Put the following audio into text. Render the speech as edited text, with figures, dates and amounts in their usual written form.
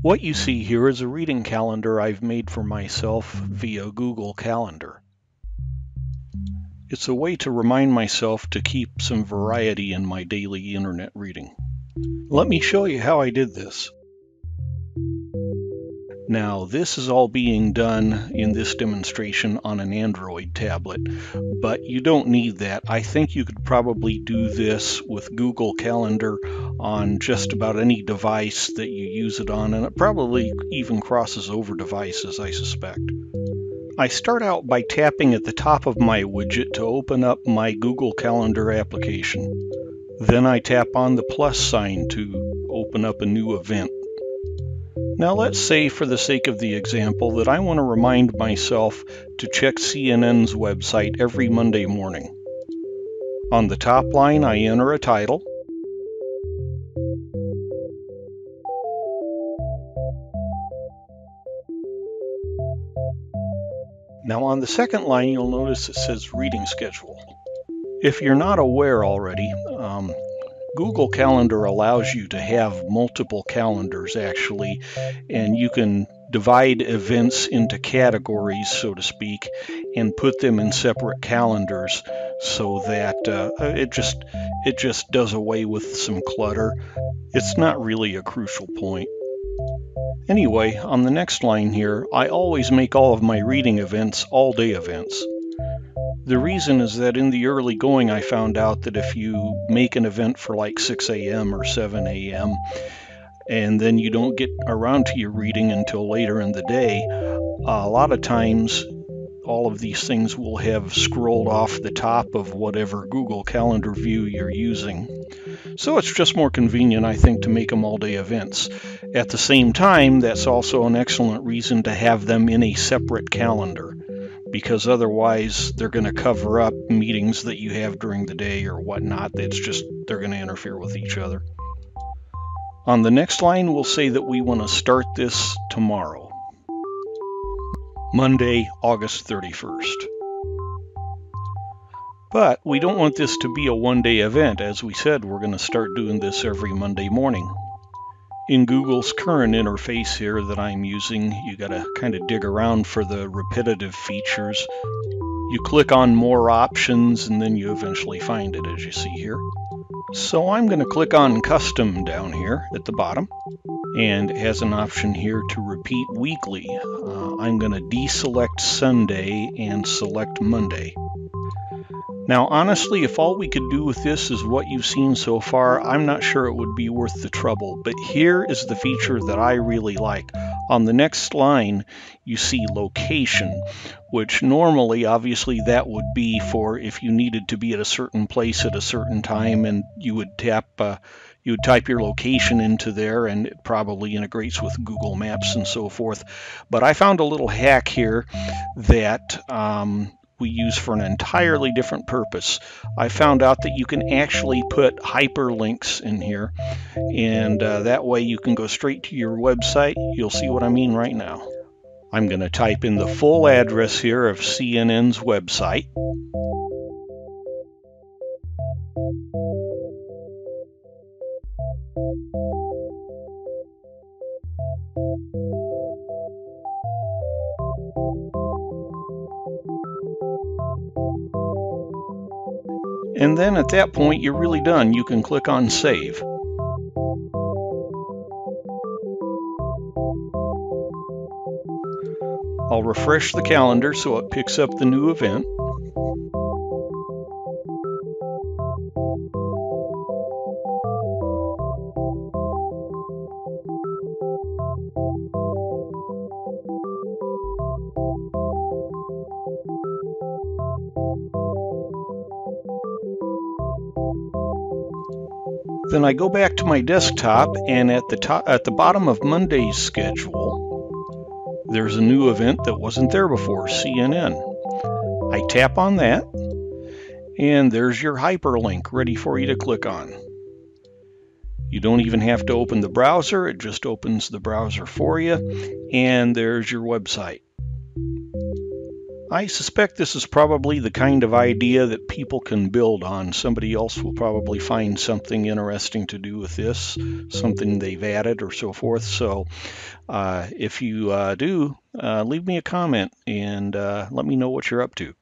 What you see here is a reading calendar I've made for myself via Google Calendar. It's a way to remind myself to keep some variety in my daily internet reading. Let me show you how I did this. Now, this is all being done in this demonstration on an Android tablet, but you don't need that. I think you could probably do this with Google Calendar on just about any device that you use it on, and it probably even crosses over devices, I suspect. I start out by tapping at the top of my widget to open up my Google Calendar application. Then I tap on the plus sign to open up a new event. Now let's say, for the sake of the example, that I want to remind myself to check CNN's website every Monday morning. On the top line, I enter a title. Now on the second line, you'll notice it says reading schedule. If you're not aware already, Google Calendar allows you to have multiple calendars actually, and you can divide events into categories, so to speak, and put them in separate calendars so that it just does away with some clutter. It's not really a crucial point. Anyway, on the next line here, I always make all of my reading events all-day events. The reason is that in the early going, I found out that if you make an event for like 6 a.m. or 7 a.m. and then you don't get around to your reading until later in the day, a lot of times all of these things will have scrolled off the top of whatever Google Calendar view you're using. So it's just more convenient, I think, to make them all-day events. At the same time, that's also an excellent reason to have them in a separate calendar, because otherwise they're going to cover up meetings that you have during the day or whatnot. They're going to interfere with each other. On the next line, we'll say that we want to start this tomorrow, Monday, August 31st. But we don't want this to be a one-day event. As we said, we're going to start doing this every Monday morning. In Google's current interface here that I'm using, you got to kind of dig around for the repetitive features. You click on more options and then you eventually find it, as you see here. So I'm going to click on custom down here at the bottom, and it has an option here to repeat weekly. I'm going to deselect Sunday and select Monday. Now, honestly, if all we could do with this is what you've seen so far, I'm not sure it would be worth the trouble. But here is the feature that I really like. On the next line, you see location, which normally, obviously, that would be for if you needed to be at a certain place at a certain time, and you would type your location into there, and it probably integrates with Google Maps and so forth. But I found a little hack here that we use for an entirely different purpose. I found out that you can actually put hyperlinks in here, and that way you can go straight to your website. You'll see what I mean right now. I'm going to type in the full address here of CNN's website. And then at that point, you're really done. You can click on Save. I'll refresh the calendar so it picks up the new event. Then I go back to my desktop, and at the bottom of Monday's schedule, there's a new event that wasn't there before, CNN. I tap on that, and there's your hyperlink ready for you to click on. You don't even have to open the browser, it just opens the browser for you, and there's your website. I suspect this is probably the kind of idea that people can build on. Somebody else will probably find something interesting to do with this, something they've added or so forth. So if you do, leave me a comment and let me know what you're up to.